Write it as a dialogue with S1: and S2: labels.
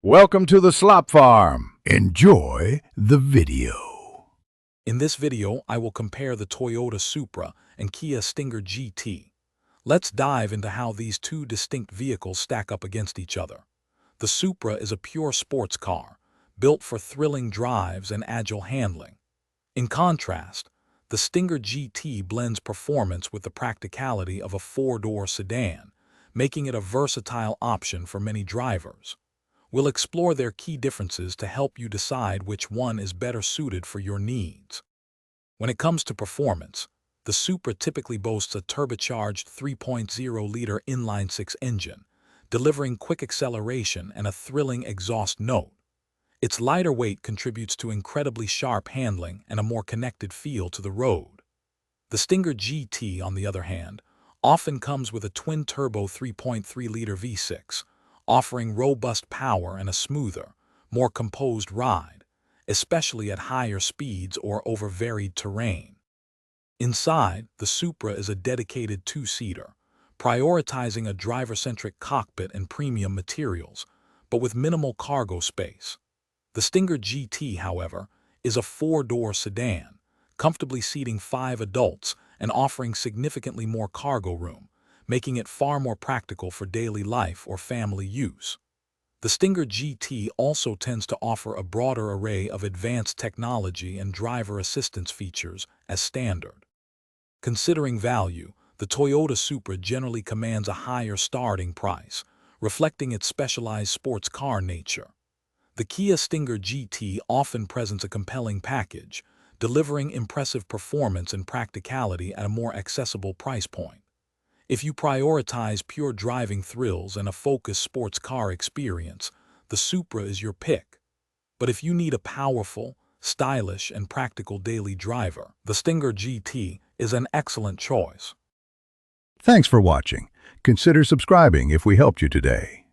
S1: Welcome to the Slop Farm. Enjoy the video.
S2: In this video, I will compare the Toyota Supra and Kia Stinger GT. Let's dive into how these two distinct vehicles stack up against each other. The Supra is a pure sports car, built for thrilling drives and agile handling. In contrast, the Stinger GT blends performance with the practicality of a four-door sedan, making it a versatile option for many drivers. We'll explore their key differences to help you decide which one is better suited for your needs. When it comes to performance, the Supra typically boasts a turbocharged 3.0-liter inline-six engine, delivering quick acceleration and a thrilling exhaust note. Its lighter weight contributes to incredibly sharp handling and a more connected feel to the road. The Stinger GT, on the other hand, often comes with a twin-turbo 3.3-liter V6, offering robust power and a smoother, more composed ride, especially at higher speeds or over varied terrain. Inside, the Supra is a dedicated two-seater, prioritizing a driver-centric cockpit and premium materials, but with minimal cargo space. The Stinger GT, however, is a four-door sedan, comfortably seating 5 adults and offering significantly more cargo room, making it far more practical for daily life or family use. The Stinger GT also tends to offer a broader array of advanced technology and driver assistance features as standard. Considering value, the Toyota Supra generally commands a higher starting price, reflecting its specialized sports car nature. The Kia Stinger GT often presents a compelling package, delivering impressive performance and practicality at a more accessible price point. If you prioritize pure driving thrills and a focused sports car experience, the Supra is your pick. But if you need a powerful, stylish, and practical daily driver, the Stinger GT is an excellent choice.
S1: Thanks for watching. Consider subscribing if we helped you today.